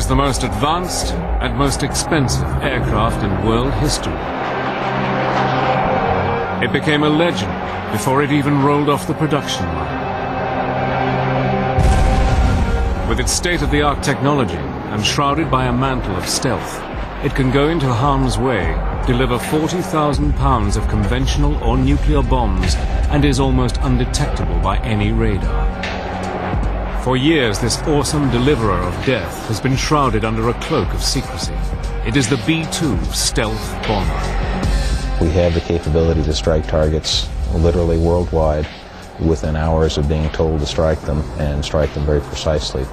is the most advanced and most expensive aircraft in world history. It became a legend before it even rolled off the production line. With its state-of-the-art technology and shrouded by a mantle of stealth, it can go into harm's way, deliver 40,000 pounds of conventional or nuclear bombs, and is almost undetectable by any radar. For years, this awesome deliverer of death has been shrouded under a cloak of secrecy. It is the B-2 stealth bomber. We have the capability to strike targets literally worldwide within hours of being told to strike them, and strike them very precisely.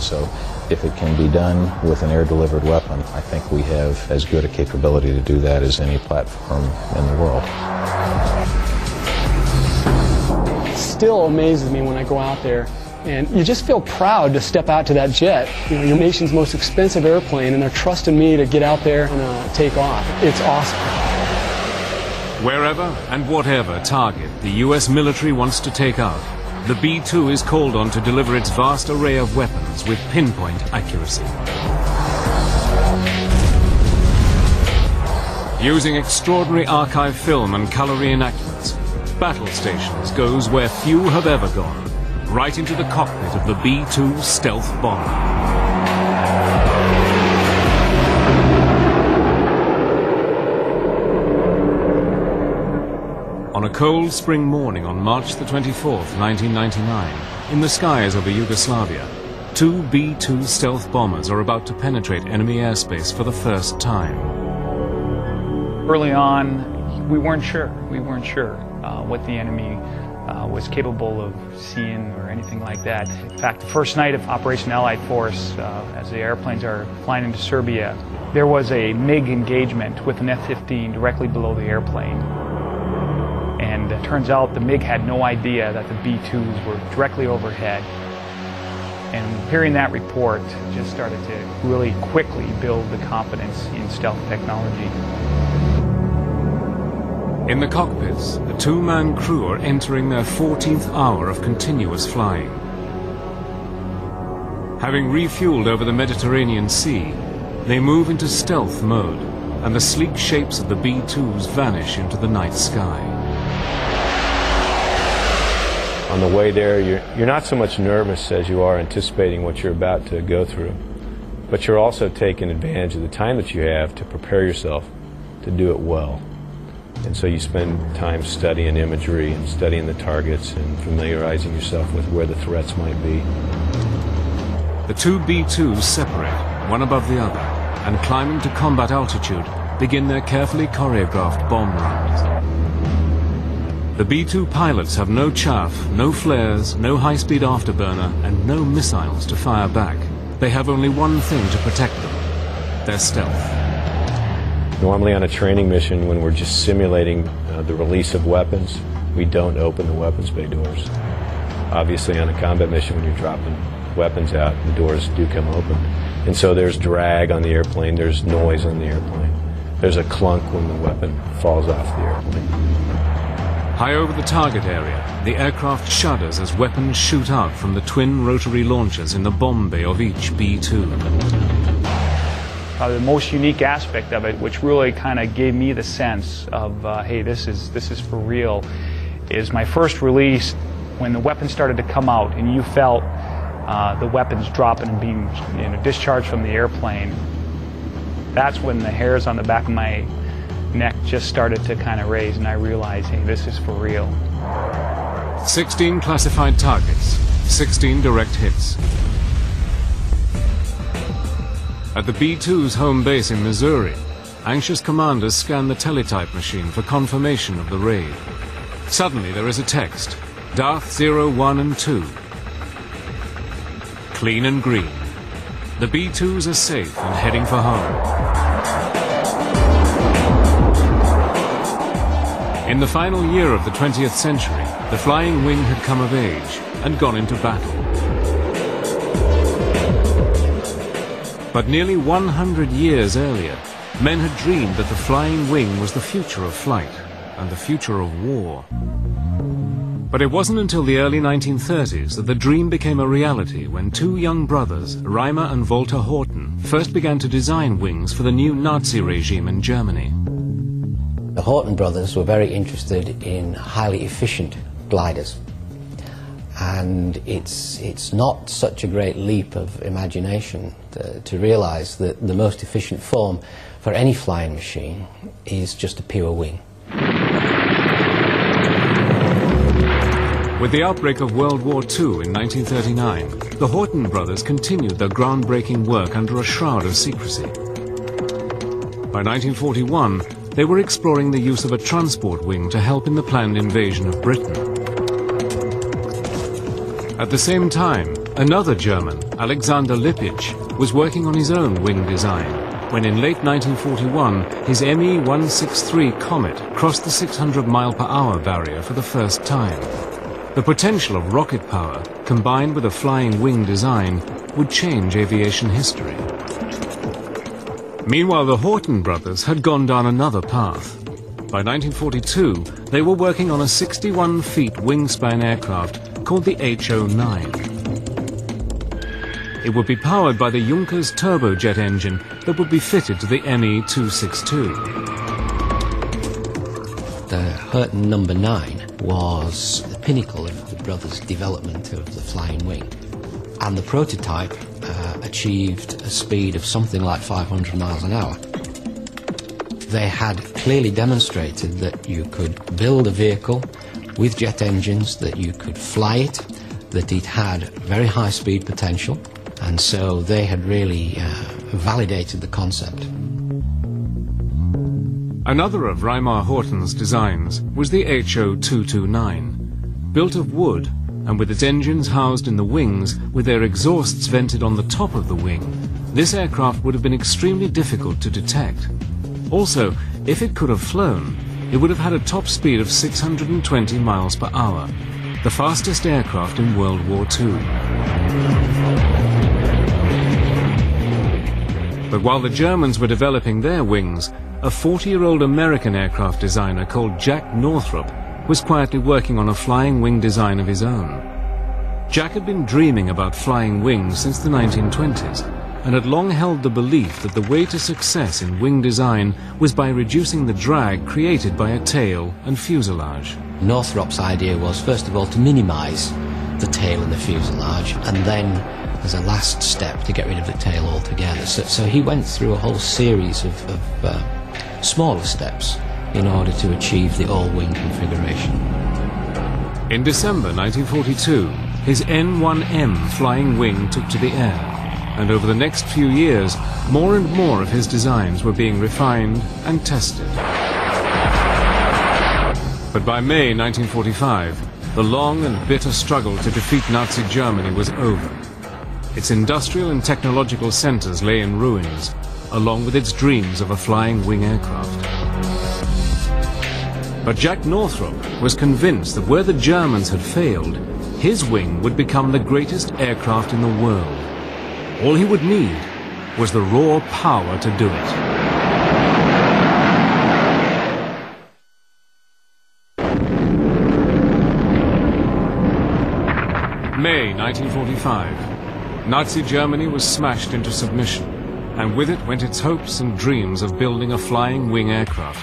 So if it can be done with an air-delivered weapon, I think we have as good a capability to do that as any platform in the world. It still amazes me when I go out there, and you just feel proud to step out to that jet. You know, your nation's most expensive airplane, and they're trusting me to get out there and take off. It's awesome. Wherever and whatever target the US military wants to take out, the B-2 is called on to deliver its vast array of weapons with pinpoint accuracy. Using extraordinary archive film and color reenactments, Battle Stations goes where few have ever gone, right into the cockpit of the B-2 stealth bomber. On a cold spring morning on March the 24th, 1999, in the skies over Yugoslavia, two B-2 stealth bombers are about to penetrate enemy airspace for the first time. Early on, we weren't sure. What the enemy was capable of seeing or anything like that. In fact, the first night of Operation Allied Force, as the airplanes are flying into Serbia, there was a MiG engagement with an F-15 directly below the airplane. And it turns out the MiG had no idea that the B-2s were directly overhead. And hearing that report just started to really quickly build the confidence in stealth technology. In the cockpits, the two-man crew are entering their 14th hour of continuous flying. Having refueled over the Mediterranean Sea, they move into stealth mode, and the sleek shapes of the B-2s vanish into the night sky. On the way there, you're not so much nervous as you are anticipating what you're about to go through, but you're also taking advantage of the time that you have to prepare yourself to do it well. And so you spend time studying imagery and studying the targets and familiarizing yourself with where the threats might be. The two B-2s separate, one above the other, and climbing to combat altitude, begin their carefully choreographed bomb runs. The B-2 pilots have no chaff, no flares, no high-speed afterburner, and no missiles to fire back. They have only one thing to protect them: their stealth. Normally on a training mission, when we're just simulating the release of weapons, we don't open the weapons bay doors. Obviously on a combat mission, when you're dropping weapons out, the doors do come open. And so there's drag on the airplane, there's noise on the airplane. There's a clunk when the weapon falls off the airplane. High over the target area, the aircraft shudders as weapons shoot out from the twin rotary launchers in the bomb bay of each B-2. The most unique aspect of it, which really kind of gave me the sense of, hey, this is for real, is my first release when the weapons started to come out and you felt the weapons dropping and being discharged from the airplane. That's when the hairs on the back of my neck just started to kind of raise, and I realized, hey, this is for real. 16 classified targets, 16 direct hits. At the B-2's home base in Missouri, anxious commanders scan the teletype machine for confirmation of the raid. Suddenly there is a text: Darth 0, 1 and 2. Clean and green. The B-2s are safe and heading for home. In the final year of the 20th century, the flying wing had come of age and gone into battle. But nearly 100 years earlier, men had dreamed that the flying wing was the future of flight and the future of war. But it wasn't until the early 1930s that the dream became a reality when two young brothers, Reimer and Walter Horten, first began to design wings for the new Nazi regime in Germany. The Horten brothers were very interested in highly efficient gliders. And it's not such a great leap of imagination to realize that the most efficient form for any flying machine is just a pure wing. With the outbreak of World War II in 1939, the Horten brothers continued their groundbreaking work under a shroud of secrecy. By 1941, they were exploring the use of a transport wing to help in the planned invasion of Britain. At the same time, another German, Alexander Lippisch, was working on his own wing design, when in late 1941 his Me-163 Comet crossed the 600-mile-per-hour barrier for the first time. The potential of rocket power, combined with a flying wing design, would change aviation history. Meanwhile, the Horten brothers had gone down another path. By 1942, they were working on a 61-feet wingspan aircraft called the Ho-9. It would be powered by the Junkers turbojet engine that would be fitted to the Me-262. The Horten number 9 was the pinnacle of the brothers' development of the flying wing. And the prototype achieved a speed of something like 500 miles an hour. They had clearly demonstrated that you could build a vehicle with jet engines, that you could fly it, that it had very high speed potential, and so they had really validated the concept. Another of Reimer Horten's designs was the Ho-229. Built of wood, and with its engines housed in the wings, with their exhausts vented on the top of the wing, this aircraft would have been extremely difficult to detect. Also, if it could have flown, it would have had a top speed of 620 miles per hour, the fastest aircraft in World War II. But while the Germans were developing their wings, a 40-year-old American aircraft designer called Jack Northrop was quietly working on a flying wing design of his own. Jack had been dreaming about flying wings since the 1920s and had long held the belief that the way to success in wing design was by reducing the drag created by a tail and fuselage. Northrop's idea was, first of all, to minimize the tail and the fuselage, and then, as a last step, to get rid of the tail altogether. So he went through a whole series of smaller steps in order to achieve the all-wing configuration. In December 1942, his N-1M flying wing took to the air, and over the next few years, more and more of his designs were being refined and tested. But by May 1945, the long and bitter struggle to defeat Nazi Germany was over. Its industrial and technological centers lay in ruins, along with its dreams of a flying wing aircraft. But Jack Northrop was convinced that where the Germans had failed, his wing would become the greatest aircraft in the world. All he would need was the raw power to do it. May 1945. Nazi Germany was smashed into submission, and with it went its hopes and dreams of building a flying wing aircraft.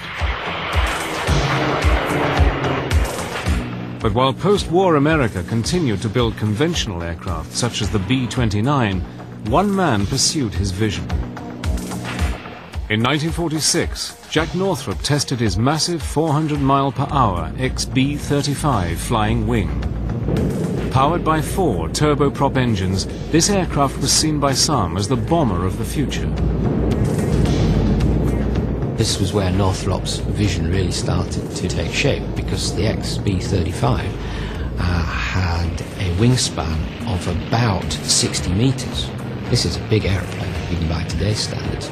But while post-war America continued to build conventional aircraft such as the B-29, one man pursued his vision. In 1946, Jack Northrop tested his massive 400-mile-per-hour XB-35 flying wing. Powered by 4 turboprop engines, this aircraft was seen by some as the bomber of the future. This was where Northrop's vision really started to take shape, because the XB-35 had a wingspan of about 60 meters. This is a big airplane, even by today's standards.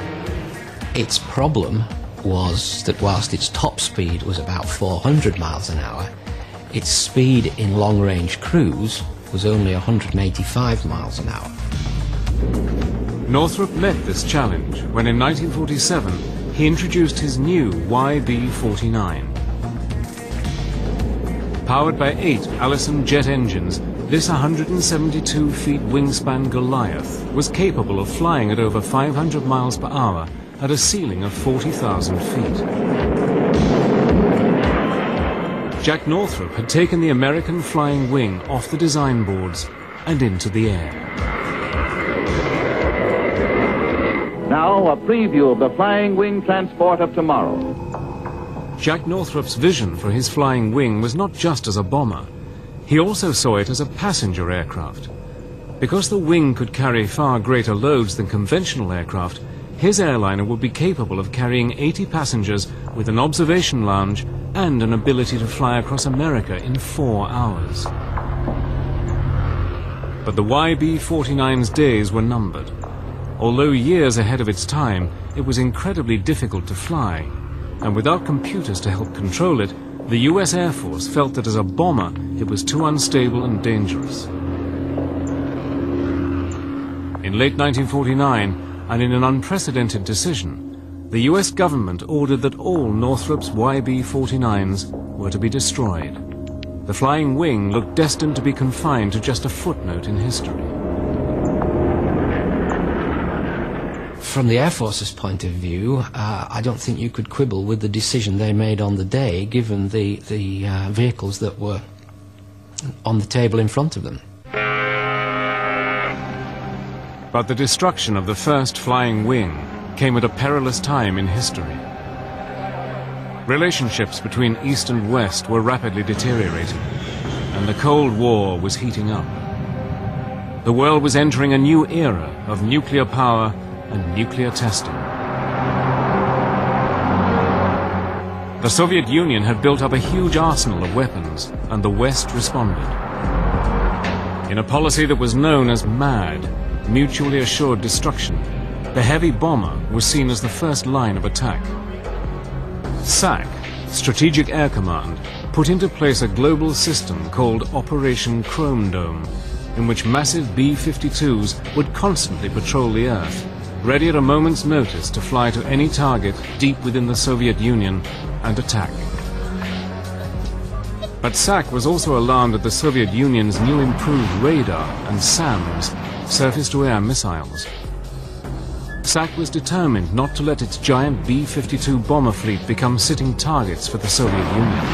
Its problem was that whilst its top speed was about 400 miles an hour, its speed in long-range cruise was only 185 miles an hour. Northrop met this challenge when in 1947 he introduced his new YB-49. Powered by 8 Allison jet engines, this 172-feet wingspan Goliath was capable of flying at over 500 miles per hour at a ceiling of 40,000 feet. Jack Northrop had taken the American flying wing off the design boards and into the air. Now a preview of the flying wing transport of tomorrow. Jack Northrop's vision for his flying wing was not just as a bomber. He also saw it as a passenger aircraft. Because the wing could carry far greater loads than conventional aircraft, his airliner would be capable of carrying 80 passengers with an observation lounge and an ability to fly across America in 4 hours. But the YB-49's days were numbered. Although years ahead of its time, it was incredibly difficult to fly, and without computers to help control it, the US Air Force felt that as a bomber, it was too unstable and dangerous. In late 1949, and in an unprecedented decision, the US government ordered that all Northrop's YB-49s were to be destroyed. The flying wing looked destined to be confined to just a footnote in history. From the Air Force's point of view, I don't think you could quibble with the decision they made on the day, given the vehicles that were on the table in front of them. But the destruction of the first flying wing came at a perilous time in history. Relationships between East and West were rapidly deteriorating, and the Cold War was heating up. The world was entering a new era of nuclear power and nuclear testing. The Soviet Union had built up a huge arsenal of weapons, and the West responded. In a policy that was known as MAD, mutually assured destruction, the heavy bomber was seen as the first line of attack. SAC, Strategic Air Command, put into place a global system called Operation Chrome Dome, in which massive B-52s would constantly patrol the Earth, ready at a moment's notice to fly to any target deep within the Soviet Union and attack. But SAC was also alarmed at the Soviet Union's new improved radar and SAMs, surface-to-air missiles. SAC was determined not to let its giant B-52 bomber fleet become sitting targets for the Soviet Union.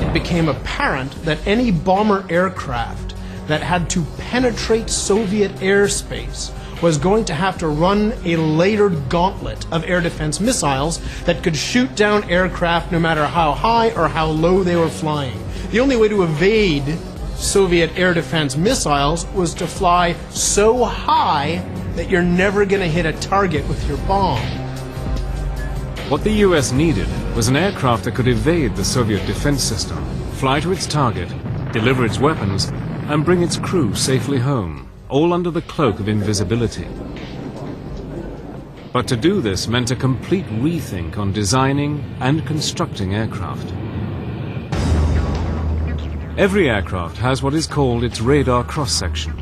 It became apparent that any bomber aircraft that had to penetrate Soviet airspace was going to have to run a layered gauntlet of air defense missiles that could shoot down aircraft no matter how high or how low they were flying. The only way to evade Soviet air defense missiles was to fly so high that you're never going to hit a target with your bomb. What the US needed was an aircraft that could evade the Soviet defense system, fly to its target, deliver its weapons, and bring its crew safely home, all under the cloak of invisibility. But to do this meant a complete rethink on designing and constructing aircraft. Every aircraft has what is called its radar cross-section.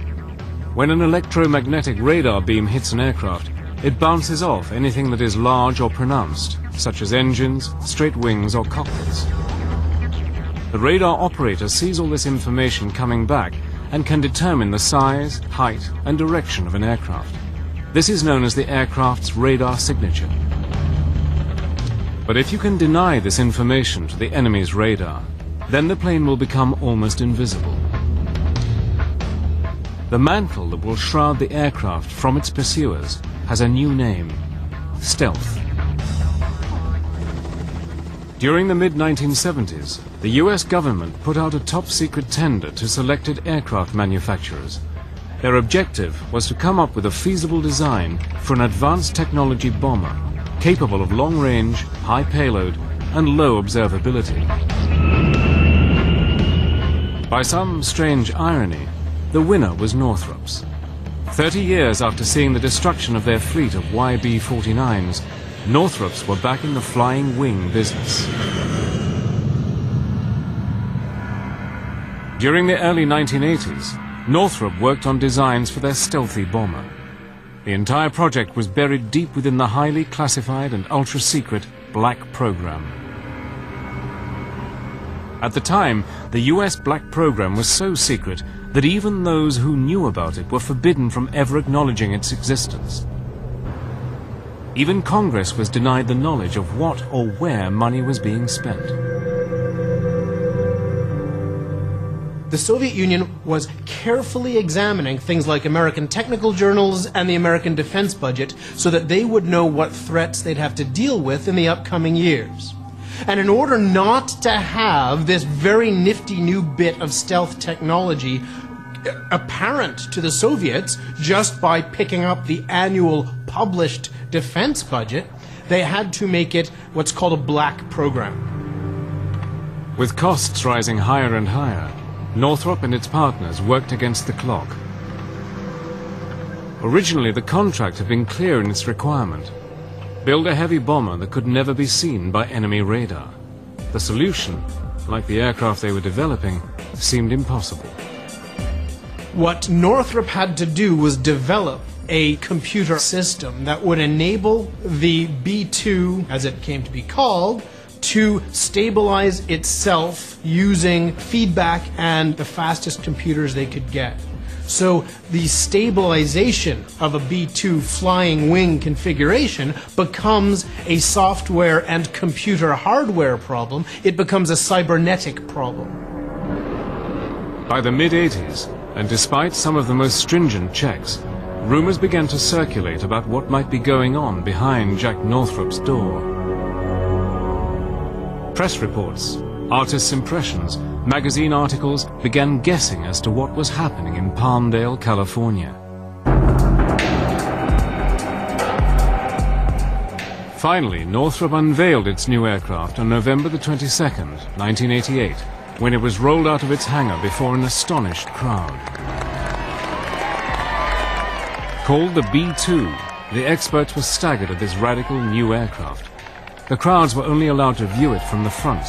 When an electromagnetic radar beam hits an aircraft, it bounces off anything that is large or pronounced, such as engines, straight wings, or cockpits. The radar operator sees all this information coming back and can determine the size, height, and direction of an aircraft. This is known as the aircraft's radar signature. But if you can deny this information to the enemy's radar, then the plane will become almost invisible. The mantle that will shroud the aircraft from its pursuers has a new name: stealth. During the mid-1970s, the US government put out a top-secret tender to selected aircraft manufacturers. Their objective was to come up with a feasible design for an advanced technology bomber, capable of long range, high payload, and low observability. By some strange irony, the winner was Northrop's. 30 years after seeing the destruction of their fleet of YB-49s, Northrop's were back in the flying wing business. During the early 1980s, Northrop worked on designs for their stealthy bomber. The entire project was buried deep within the highly classified and ultra-secret Black program. At the time, the US black program was so secret that even those who knew about it were forbidden from ever acknowledging its existence. Even Congress was denied the knowledge of what or where money was being spent. The Soviet Union was carefully examining things like American technical journals and the American defense budget so that they would know what threats they'd have to deal with in the upcoming years. And in order not to have this very nifty new bit of stealth technology apparent to the Soviets just by picking up the annual published defense budget, they had to make it what's called a black program. With costs rising higher and higher, Northrop and its partners worked against the clock. Originally, the contract had been clear in its requirement. Build a heavy bomber that could never be seen by enemy radar. The solution, like the aircraft they were developing, seemed impossible. What Northrop had to do was develop a computer system that would enable the B-2, as it came to be called, to stabilize itself using feedback and the fastest computers they could get. So the stabilization of a B-2 flying wing configuration becomes a software and computer hardware problem. It becomes a cybernetic problem. By the mid-80s, and despite some of the most stringent checks, rumors began to circulate about what might be going on behind Jack Northrop's door. Press reports, artists' impressions, magazine articles began guessing as to what was happening in Palmdale, California. Finally, Northrop unveiled its new aircraft on November the 22nd, 1988, when it was rolled out of its hangar before an astonished crowd. Called the B-2, the experts were staggered at this radical new aircraft. The crowds were only allowed to view it from the front,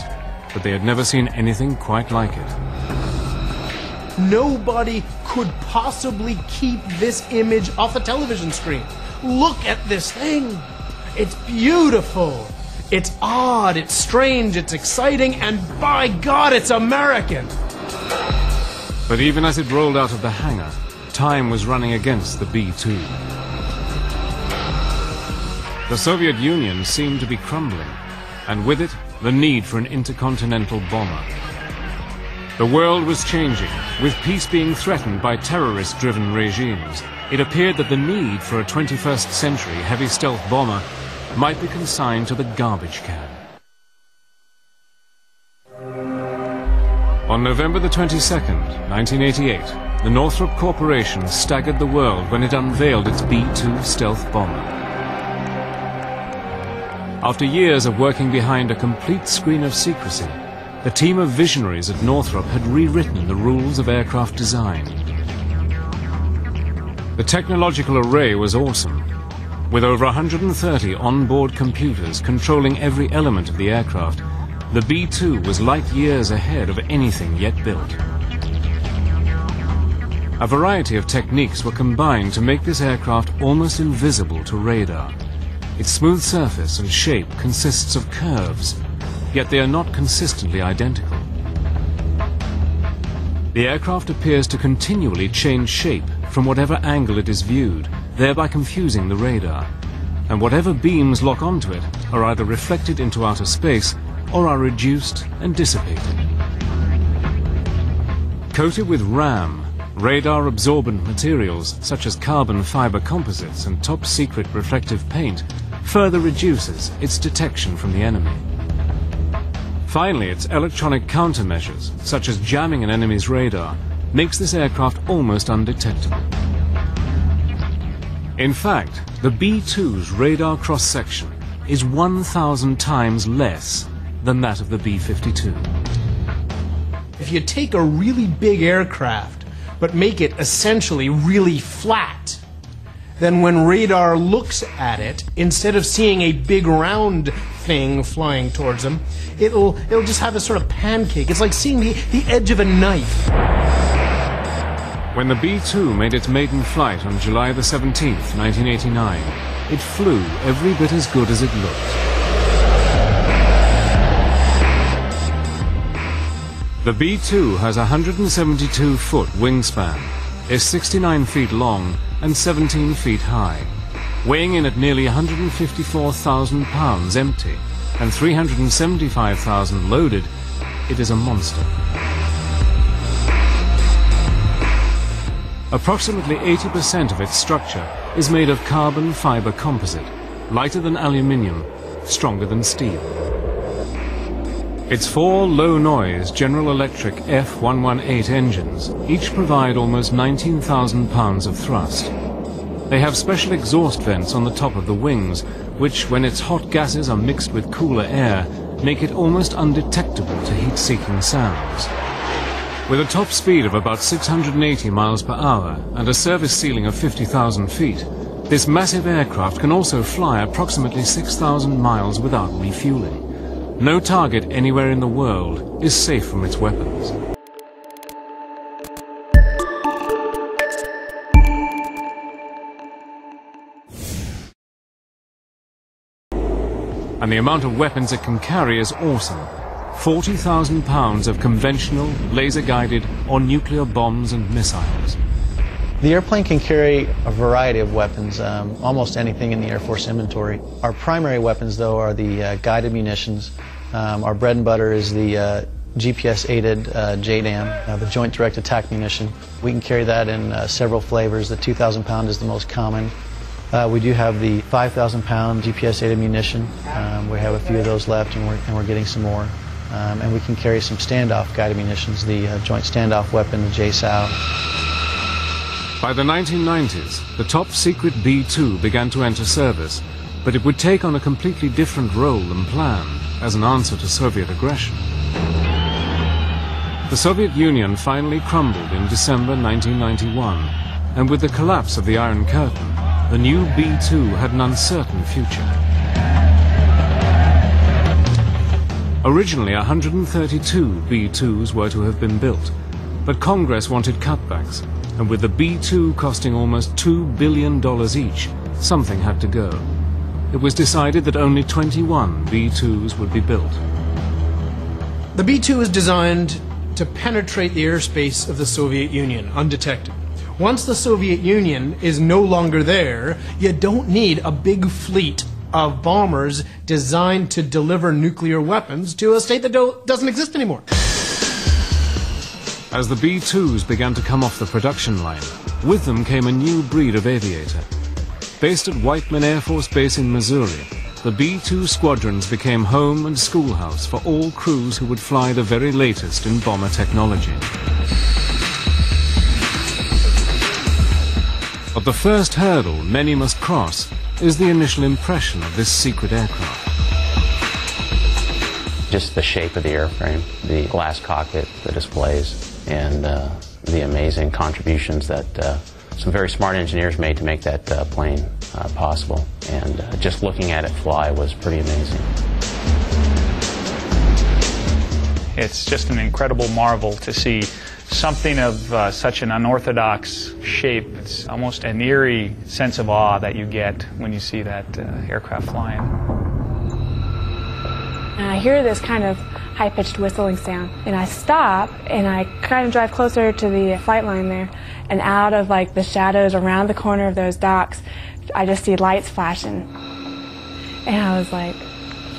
but they had never seen anything quite like it. Nobody could possibly keep this image off a television screen. Look at this thing. It's beautiful. It's odd, it's strange, it's exciting, and by God, it's American. But even as it rolled out of the hangar, time was running against the B-2. The Soviet Union seemed to be crumbling, and with it, the need for an intercontinental bomber. The world was changing, with peace being threatened by terrorist-driven regimes. It appeared that the need for a 21st century heavy stealth bomber might be consigned to the garbage can. On November the 22nd, 1988, the Northrop Corporation staggered the world when it unveiled its B-2 stealth bomber. After years of working behind a complete screen of secrecy, the team of visionaries at Northrop had rewritten the rules of aircraft design. The technological array was awesome. With over 130 onboard computers controlling every element of the aircraft, the B-2 was light years ahead of anything yet built. A variety of techniques were combined to make this aircraft almost invisible to radar. Its smooth surface and shape consists of curves, yet they are not consistently identical. The aircraft appears to continually change shape from whatever angle it is viewed, thereby confusing the radar, and whatever beams lock onto it are either reflected into outer space or are reduced and dissipated. Coated with RAM, radar absorbent materials such as carbon fiber composites and top secret reflective paint further reduces its detection from the enemy. Finally, its electronic countermeasures, such as jamming an enemy's radar, makes this aircraft almost undetectable. In fact, the B-2's radar cross-section is 1,000 times less than that of the B-52. If you take a really big aircraft, but make it essentially really flat, then when radar looks at it, instead of seeing a big round thing flying towards them, it'll just have a sort of pancake. It's like seeing the edge of a knife. When the B-2 made its maiden flight on July the 17th, 1989, it flew every bit as good as it looked. The B-2 has a 172-foot wingspan, is 69 feet long and 17 feet high. Weighing in at nearly 154,000 pounds empty and 375,000 loaded, it is a monster. Approximately 80% of its structure is made of carbon fiber composite, lighter than aluminium, stronger than steel. Its 4 low-noise General Electric F-118 engines each provide almost 19,000 pounds of thrust. They have special exhaust vents on the top of the wings, which, when its hot gases are mixed with cooler air, make it almost undetectable to heat-seeking sounds. With a top speed of about 680 miles per hour and a service ceiling of 50,000 feet, this massive aircraft can also fly approximately 6,000 miles without refueling. No target anywhere in the world is safe from its weapons. And the amount of weapons it can carry is awesome. 40,000 pounds of conventional, laser-guided, or nuclear bombs and missiles. The airplane can carry a variety of weapons, almost anything in the Air Force inventory. Our primary weapons, though, are the guided munitions. Our bread and butter is the GPS-aided JDAM, the Joint Direct Attack Munition. We can carry that in several flavors. The 2,000 pound is the most common. We do have the 5,000 pound GPS-aided munition. We have a few of those left, and we're getting some more. And we can carry some standoff guided munitions, the Joint Standoff Weapon, the JSOW. By the 1990s, the top-secret B-2 began to enter service, but it would take on a completely different role than planned as an answer to Soviet aggression. The Soviet Union finally crumbled in December 1991, and with the collapse of the Iron Curtain, the new B-2 had an uncertain future. Originally, 132 B-2s were to have been built, but Congress wanted cutbacks, and with the B-2 costing almost $2 billion each, something had to go. It was decided that only 21 B-2s would be built. The B-2 is designed to penetrate the airspace of the Soviet Union undetected. Once the Soviet Union is no longer there, you don't need a big fleet of bombers designed to deliver nuclear weapons to a state that doesn't exist anymore. As the B-2s began to come off the production line, with them came a new breed of aviator. Based at Whiteman Air Force Base in Missouri, the B-2 squadrons became home and schoolhouse for all crews who would fly the very latest in bomber technology. But the first hurdle many must cross is the initial impression of this secret aircraft. Just the shape of the airframe, the glass cockpit, the displays, and the amazing contributions that some very smart engineers made to make that plane possible. And just looking at it fly was pretty amazing. It's just an incredible marvel to see something of such an unorthodox shape. It's almost an eerie sense of awe that you get when you see that aircraft flying. And I hear this kind of high-pitched whistling sound, and I stop and I kind of drive closer to the flight line there, and out of like the shadows around the corner of those docks, I just see lights flashing. And I was like,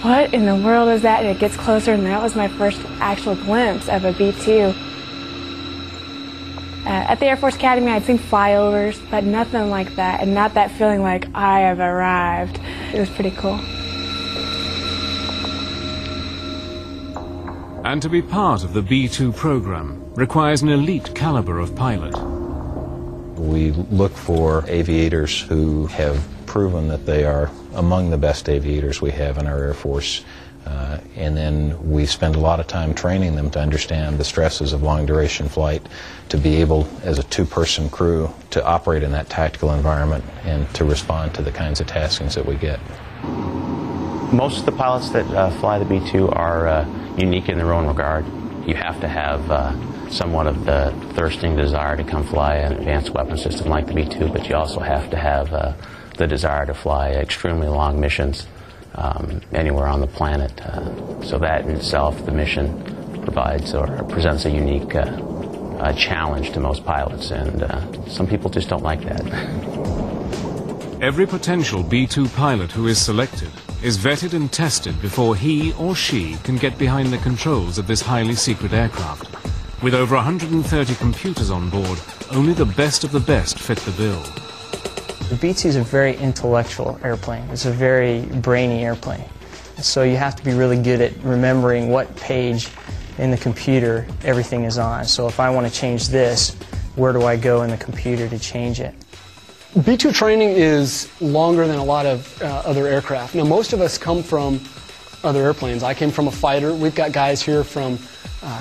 what in the world is that? And it gets closer, and that was my first actual glimpse of a B-2. At the Air Force Academy, I'd seen flyovers, but nothing like that, and not that feeling like I have arrived. It was pretty cool. And to be part of the B-2 program requires an elite caliber of pilot. We look for aviators who have proven that they are among the best aviators we have in our Air Force. And then we spend a lot of time training them to understand the stresses of long-duration flight, to be able, as a two-person crew, to operate in that tactical environment and to respond to the kinds of taskings that we get. Most of the pilots that fly the B-2 are unique in their own regard. You have to have somewhat of the thirsting desire to come fly an advanced weapon system like the B-2, but you also have to have the desire to fly extremely long missions anywhere on the planet. So that in itself, the mission provides or presents a unique challenge to most pilots, and some people just don't like that. Every potential B-2 pilot who is selected is vetted and tested before he or she can get behind the controls of this highly secret aircraft. With over 130 computers on board, only the best of the best fit the bill. The B-2 is a very intellectual airplane. It's a very brainy airplane. So you have to be really good at remembering what page in the computer everything is on. So if I want to change this, where do I go in the computer to change it? B-2 training is longer than a lot of other aircraft. Now, most of us come from other airplanes. I came from a fighter. We've got guys here from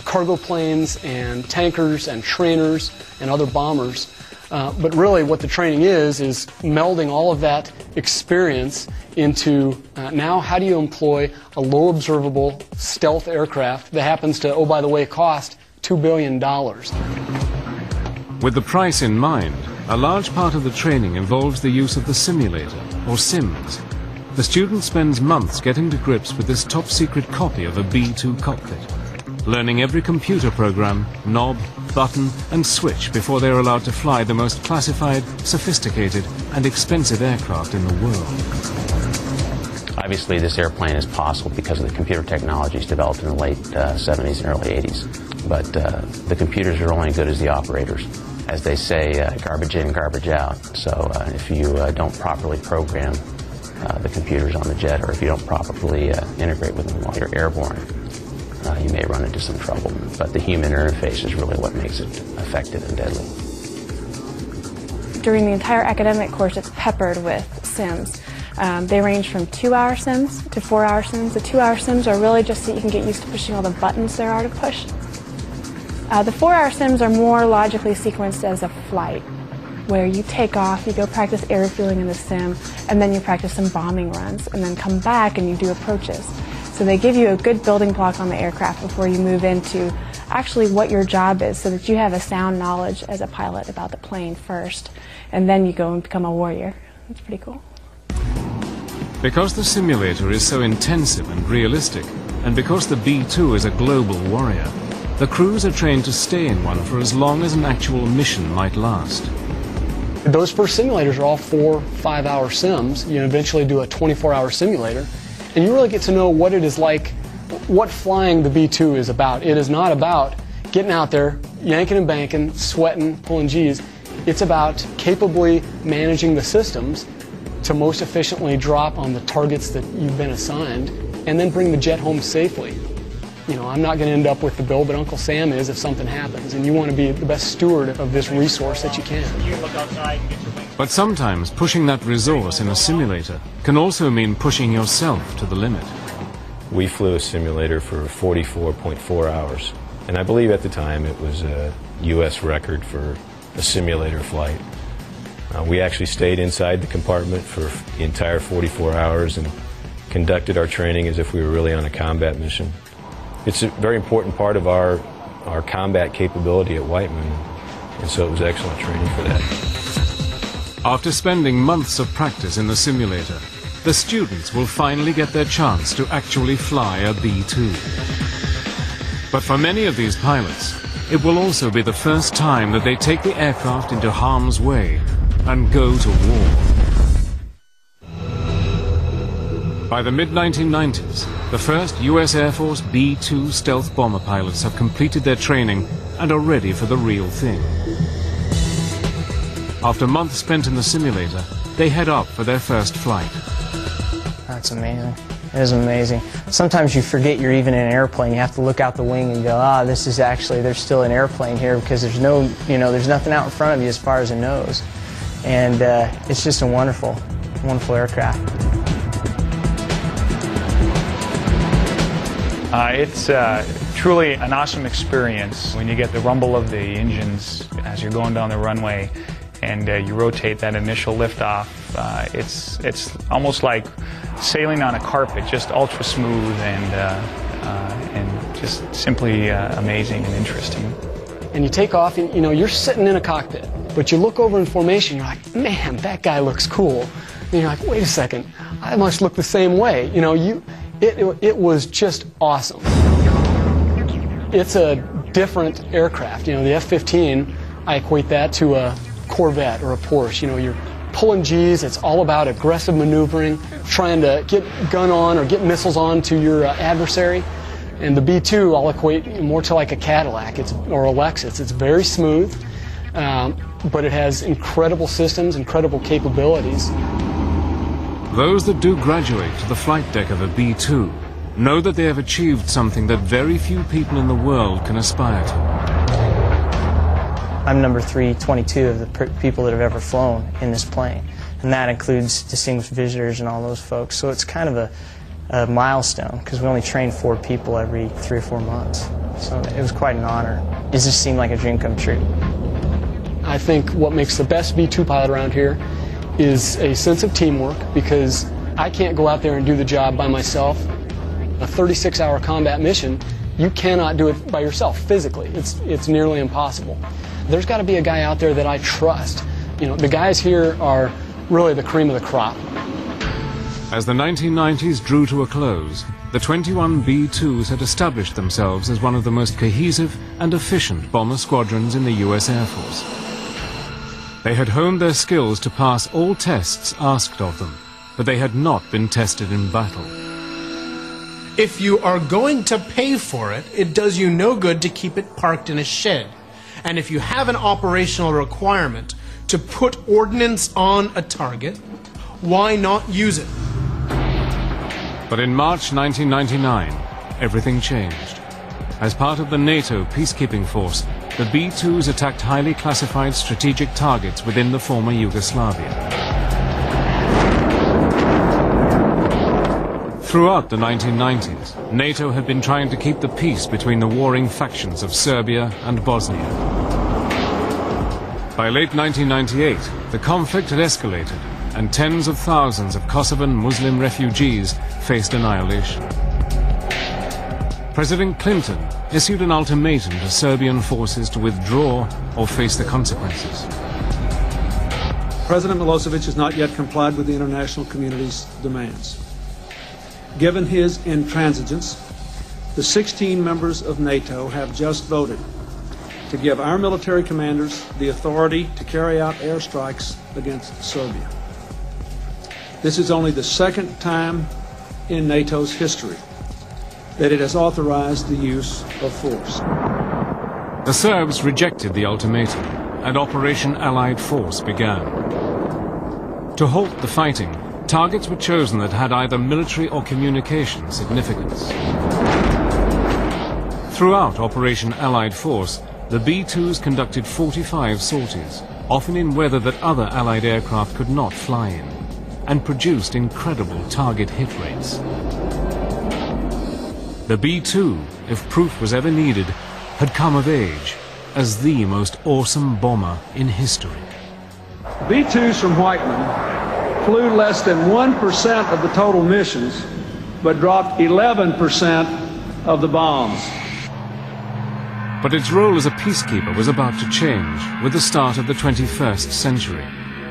cargo planes and tankers and trainers and other bombers. But really what the training is melding all of that experience into now how do you employ a low observable stealth aircraft that happens to, oh by the way, cost $2 billion. With the price in mind, a large part of the training involves the use of the simulator, or sims. The student spends months getting to grips with this top-secret copy of a B-2 cockpit, learning every computer program, knob, button, and switch before they're allowed to fly the most classified, sophisticated, and expensive aircraft in the world. Obviously, this airplane is possible because of the computer technologies developed in the late 70s and early 80s. But the computers are only as good as the operators. As they say, garbage in, garbage out. So if you don't properly program the computers on the jet, or if you don't properly integrate with them while you're airborne, you may run into some trouble. But the human interface is really what makes it effective and deadly. During the entire academic course, it's peppered with sims. They range from 2-hour sims to 4-hour sims. The 2-hour sims are really just so you can get used to pushing all the buttons there are to push. The 4-hour sims are more logically sequenced as a flight, where you take off, you go practice air refueling in the sim, and then you practice some bombing runs, and then come back and you do approaches. So they give you a good building block on the aircraft before you move into actually what your job is, so that you have a sound knowledge as a pilot about the plane first, and then you go and become a warrior. That's pretty cool. Because the simulator is so intensive and realistic, and because the B-2 is a global warrior, the crews are trained to stay in one for as long as an actual mission might last. Those first simulators are all 4-5-hour sims. You eventually do a 24-hour simulator, and you really get to know what it is like, what flying the B-2 is about. It is not about getting out there, yanking and banking, sweating, pulling G's. It's about capably managing the systems to most efficiently drop on the targets that you've been assigned, and then bring the jet home safely. You know, I'm not going to end up with the bill, but Uncle Sam is if something happens, and you want to be the best steward of this resource that you can. But sometimes pushing that resource in a simulator can also mean pushing yourself to the limit. We flew a simulator for 44.4 hours, and I believe at the time it was a U.S. record for a simulator flight. We actually stayed inside the compartment for the entire 44 hours and conducted our training as if we were really on a combat mission. It's a very important part of our combat capability at Whiteman, and so it was excellent training for that. After spending months of practice in the simulator, the students will finally get their chance to actually fly a B-2. But for many of these pilots, it will also be the first time that they take the aircraft into harm's way and go to war. By the mid-1990s, the first U.S. Air Force B-2 stealth bomber pilots have completed their training and are ready for the real thing. After months spent in the simulator, they head up for their first flight. That's amazing. It is amazing. Sometimes you forget you're even in an airplane. You have to look out the wing and go, this is actually, there's still an airplane here, because there's no, there's nothing out in front of you as far as a nose. And it's just a wonderful, wonderful aircraft. It's truly an awesome experience when you get the rumble of the engines as you're going down the runway and you rotate that initial liftoff. It's almost like sailing on a carpet, just ultra smooth and just simply amazing and interesting. And you take off and you're sitting in a cockpit, but you look over in formation, you're like, man, that guy looks cool. And you're like, wait a second, I must look the same way. It was just awesome. it's a different aircraft. You know, the F-15, I equate that to a Corvette or a Porsche. You know, you're pulling G's. It's all about aggressive maneuvering, trying to get gun on or get missiles on to your adversary. And the B-2, I'll equate more to like a Cadillac or a Lexus. It's very smooth, but it has incredible systems, incredible capabilities. Those that do graduate to the flight deck of a B-2 know that they have achieved something that very few people in the world can aspire to. I'm number 322 of the people that have ever flown in this plane, and that includes distinguished visitors and all those folks. So it's kind of a milestone, because we only train 4 people every 3 or 4 months. So it was quite an honor. It just seemed like a dream come true. I think what makes the best B-2 pilot around here is a sense of teamwork, because I can't go out there and do the job by myself. A 36-hour combat mission, you cannot do it by yourself physically. It's nearly impossible. There's got to be a guy out there that I trust. You know, the guys here are really the cream of the crop. As the 1990s drew to a close, the 21 B-2s had established themselves as one of the most cohesive and efficient bomber squadrons in the U.S. Air Force. They had honed their skills to pass all tests asked of them, but they had not been tested in battle. If you are going to pay for it, it does you no good to keep it parked in a shed. And if you have an operational requirement to put ordnance on a target, why not use it? But in March 1999, everything changed. As part of the NATO peacekeeping force, the B-2s attacked highly classified strategic targets within the former Yugoslavia. Throughout the 1990s, NATO had been trying to keep the peace between the warring factions of Serbia and Bosnia. By late 1998, the conflict had escalated, and tens of thousands of Kosovan Muslim refugees faced annihilation. President Clinton issued an ultimatum to Serbian forces to withdraw or face the consequences. President Milosevic has not yet complied with the international community's demands. Given his intransigence, the 16 members of NATO have just voted to give our military commanders the authority to carry out airstrikes against Serbia. This is only the second time in NATO's history that it has authorized the use of force. The Serbs rejected the ultimatum, and Operation Allied Force began. To halt the fighting, targets were chosen that had either military or communication significance. Throughout Operation Allied Force, the B-2s conducted 45 sorties, often in weather that other Allied aircraft could not fly in, and produced incredible target hit rates. The B-2, if proof was ever needed, had come of age as the most awesome bomber in history. B-2s from Whiteman flew less than 1% of the total missions, but dropped 11% of the bombs. But its role as a peacekeeper was about to change with the start of the 21st century,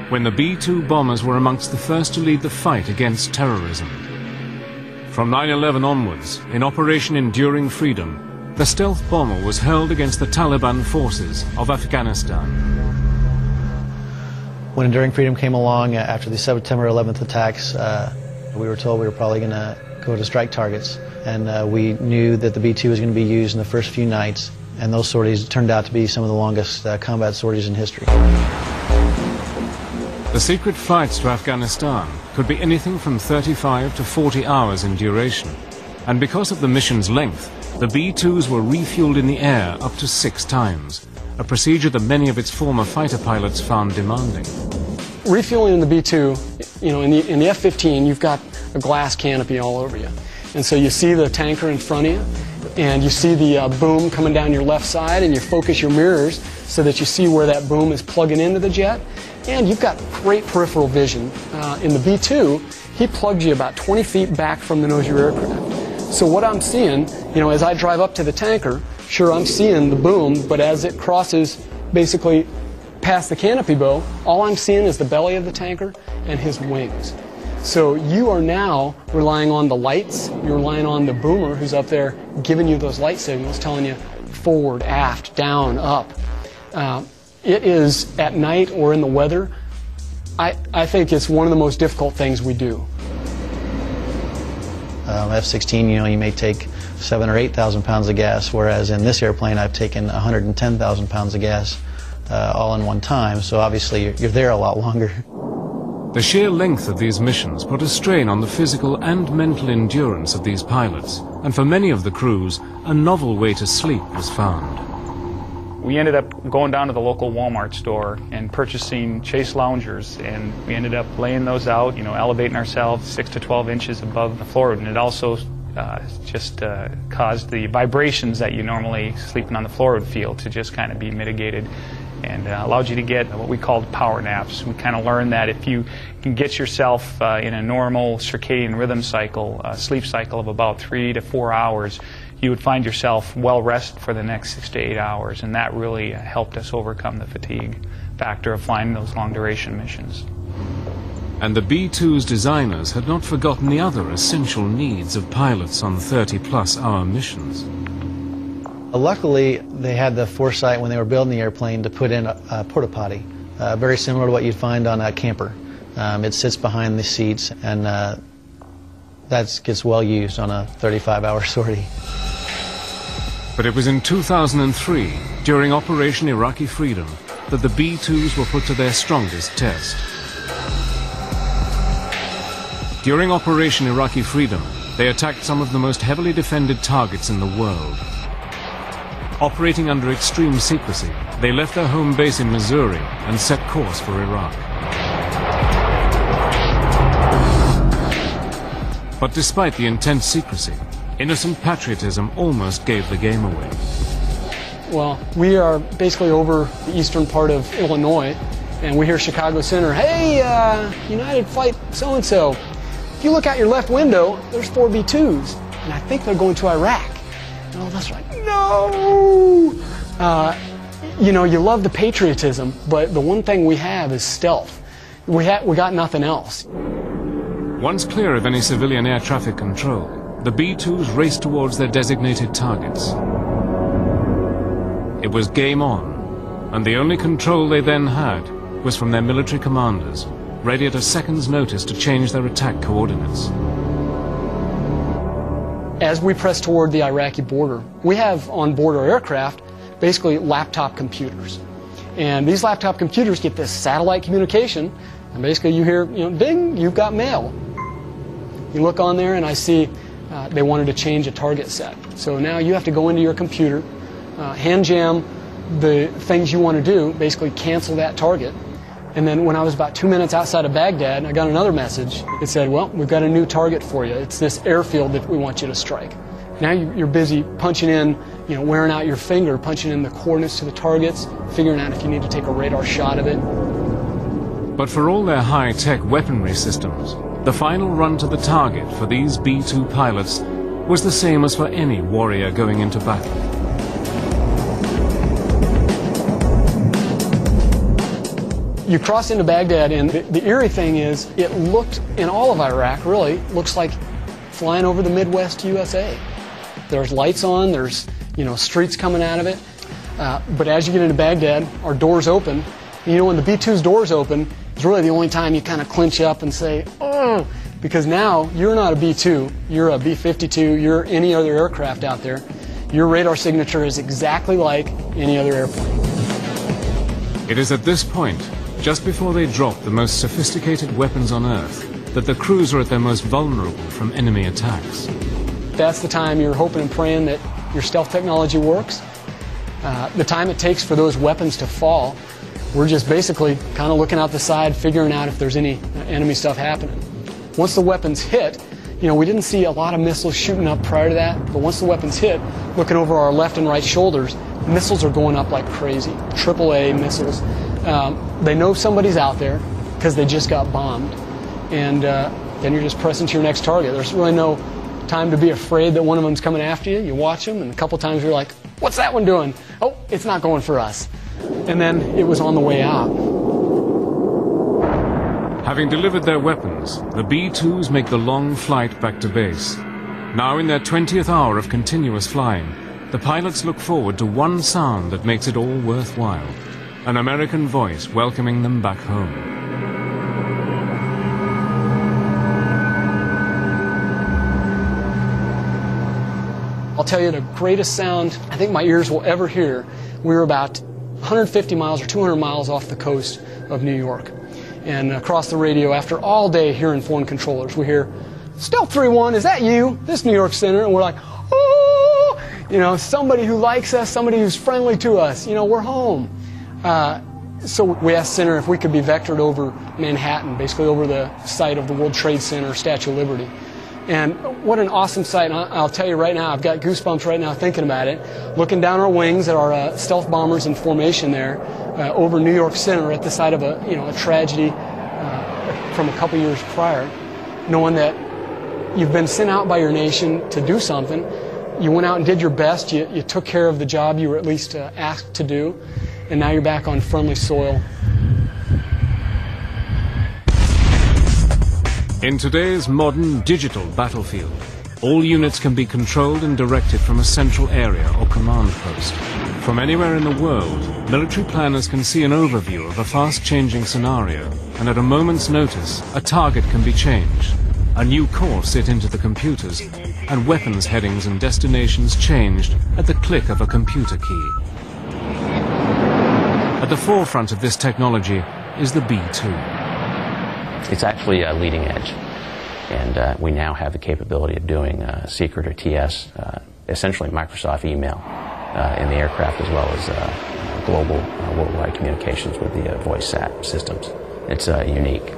when the B-2 bombers were amongst the first to lead the fight against terrorism. From 9/11 onwards, in Operation Enduring Freedom, the stealth bomber was hurled against the Taliban forces of Afghanistan. When Enduring Freedom came along after the September 11th attacks, we were told we were probably going to go to strike targets, and we knew that the B-2 was going to be used in the first few nights, and those sorties turned out to be some of the longest combat sorties in history. The secret flights to Afghanistan could be anything from 35 to 40 hours in duration, and because of the mission's length, the B-2s were refueled in the air up to 6 times, a procedure that many of its former fighter pilots found demanding. Refueling in the B-2, you know, in the F-15, you've got a glass canopy all over you. And so you see the tanker in front of you, and you see the boom coming down your left side, and you focus your mirrors so that you see where that boom is plugging into the jet. And you've got great peripheral vision. In the B-2, he plugs you about 20 feet back from the nose of your aircraft. So what I'm seeing, you know, as I drive up to the tanker, sure, I'm seeing the boom, but as it crosses basically past the canopy bow, all I'm seeing is the belly of the tanker and his wings. So you are now relying on the lights, you're relying on the boomer who's up there giving you those light signals, telling you forward, aft, down, up. It is at night or in the weather, I think it's one of the most difficult things we do. F-16, you may take 7,000 or 8,000 pounds of gas, whereas in this airplane I've taken 110,000 pounds of gas all in one time, so obviously you're there a lot longer. The sheer length of these missions put a strain on the physical and mental endurance of these pilots, and for many of the crews, a novel way to sleep was found. We ended up going down to the local Walmart store and purchasing chase loungers, and we ended up laying those out, elevating ourselves 6 to 12 inches above the floor, and it also just caused the vibrations that you normally sleeping on the floor would feel to just kind of be mitigated, and allowed you to get what we called power naps. We kind of learned that if you can get yourself in a normal circadian rhythm cycle, sleep cycle of about 3 to 4 hours, you would find yourself well rested for the next 6 to 8 hours, and that really helped us overcome the fatigue factor of flying those long duration missions. And the B-2's designers had not forgotten the other essential needs of pilots on 30-plus hour missions. Luckily, they had the foresight when they were building the airplane to put in a porta potty, very similar to what you'd find on a camper. It sits behind the seats, and that gets well used on a 35-hour sortie. But it was in 2003, during Operation Iraqi Freedom, that the B-2s were put to their strongest test. During Operation Iraqi Freedom, they attacked some of the most heavily defended targets in the world. Operating under extreme secrecy, they left their home base in Missouri and set course for Iraq. But despite the intense secrecy, innocent patriotism almost gave the game away. Well, we are basically over the eastern part of Illinois, and we hear Chicago Center, "Hey, United Flight so-and-so, if you look out your left window, there's 4 B-2s, and I think they're going to Iraq." And all of us are like, no! You love the patriotism, but the one thing we have is stealth. We got nothing else. Once clear of any civilian air traffic control, the B-2s raced towards their designated targets. It was game on, and the only control they then had was from their military commanders, ready at a second's notice to change their attack coordinates. As we press toward the Iraqi border, we have on board our aircraft basically laptop computers. And these laptop computers get this satellite communication, and basically you hear, ding, you've got mail. You look on there and I see they wanted to change a target set. So now you have to go into your computer, hand jam the things you want to do, basically cancel that target. And then when I was about 2 minutes outside of Baghdad, I got another message. It said, well, we've got a new target for you. It's this airfield that we want you to strike. Now you're busy punching in, wearing out your finger, punching in the coordinates to the targets, figuring out if you need to take a radar shot of it. But for all their high-tech weaponry systems, the final run to the target for these B-2 pilots was the same as for any warrior going into battle. You cross into Baghdad, and the eerie thing is, it looked, in all of Iraq, really, looks like flying over the Midwest USA. There's lights on, there's, streets coming out of it. But as you get into Baghdad, our doors open. And, when the B-2's doors open, it's really the only time you kind of clinch up and say, oh, because now you're not a B-2, you're a B-52, you're any other aircraft out there. Your radar signature is exactly like any other airplane. It is at this point, just before they drop the most sophisticated weapons on Earth, that the crews are at their most vulnerable from enemy attacks. That's the time you're hoping and praying that your stealth technology works. The time it takes for those weapons to fall, we're just basically kind of looking out the side, figuring out if there's any enemy stuff happening. Once the weapons hit, we didn't see a lot of missiles shooting up prior to that, but once the weapons hit, looking over our left and right shoulders, missiles are going up like crazy, AAA missiles. They know somebody's out there because they just got bombed, and then you're just pressing to your next target. There's really no time to be afraid that one of them's coming after you. You watch them, and a couple times you're like, what's that one doing? Oh, it's not going for us. And then it was on the way out. Having delivered their weapons, the B-2s make the long flight back to base. Now in their 20th hour of continuous flying, the pilots look forward to one sound that makes it all worthwhile, an American voice welcoming them back home. I'll tell you the greatest sound I think my ears will ever hear. We were about 150 miles or 200 miles off the coast of New York. And across the radio, after all day hearing foreign controllers, we hear, "Stealth 3-1, is that you? This New York Center." And we're like, "Oh!" You know, somebody who likes us, somebody who's friendly to us. You know, we're home. So we asked Center if we could be vectored over Manhattan, basically over the site of the World Trade Center, Statue of Liberty. And what an awesome sight. And I'll tell you right now, I've got goosebumps right now thinking about it. Looking down our wings at our stealth bombers in formation there over New York Center at the site of a tragedy from a couple years prior, knowing that you've been sent out by your nation to do something. You went out and did your best. You took care of the job you were at least asked to do. And now you're back on friendly soil. In today's modern digital battlefield, all units can be controlled and directed from a central area or command post. From anywhere in the world, military planners can see an overview of a fast-changing scenario, and at a moment's notice, a target can be changed, a new course set into the computers, and weapons headings and destinations changed at the click of a computer key. At the forefront of this technology is the B-2. It's actually leading edge, and we now have the capability of doing secret or TS, essentially Microsoft email in the aircraft, as well as global worldwide communications with the voice SAT systems. It's unique.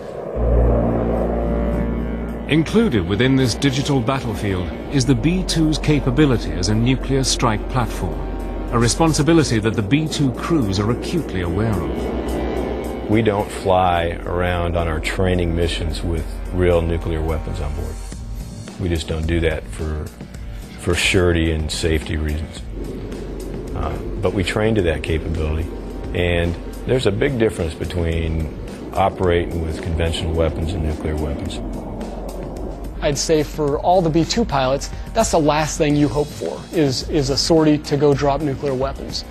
Included within this digital battlefield is the B-2's capability as a nuclear strike platform, a responsibility that the B-2 crews are acutely aware of. We don't fly around on our training missions with real nuclear weapons on board. We just don't do that for surety and safety reasons. But we train to that capability, and there's a big difference between operating with conventional weapons and nuclear weapons. I'd say for all the B-2 pilots, that's the last thing you hope for, is a sortie to go drop nuclear weapons.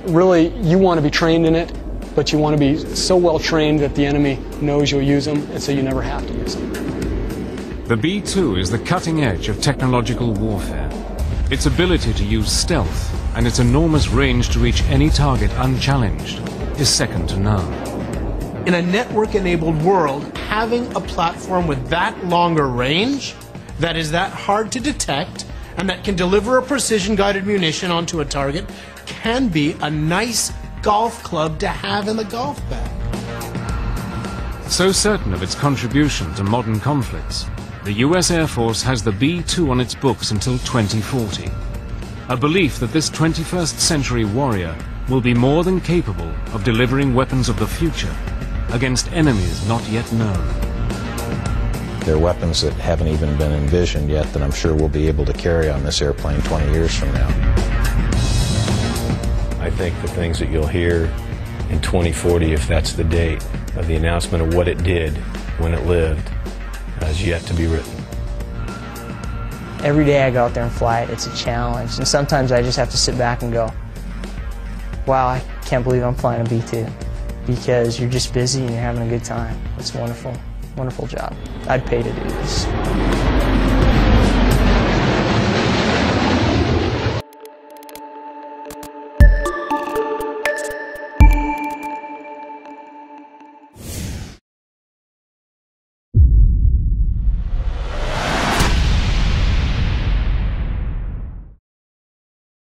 Really, you want to be trained in it, but you want to be so well trained that the enemy knows you'll use them, and so you never have to use them. The B-2 is the cutting edge of technological warfare. Its ability to use stealth and its enormous range to reach any target unchallenged is second to none. In a network-enabled world, having a platform with that longer range, that is that hard to detect, and that can deliver a precision-guided munition onto a target, can be a nice golf club to have in the golf bag. So certain of its contribution to modern conflicts, the US Air Force has the B-2 on its books until 2040. A belief that this 21st century warrior will be more than capable of delivering weapons of the future against enemies not yet known. There are weapons that haven't even been envisioned yet that I'm sure we'll be able to carry on this airplane 20 years from now. I think the things that you'll hear in 2040, if that's the date of the announcement of what it did when it lived, has yet to be written. Every day I go out there and fly it, it's a challenge. And sometimes I just have to sit back and go, wow, I can't believe I'm flying a B-2. Because you're just busy and you're having a good time. It's wonderful, wonderful job. I'd pay to do this.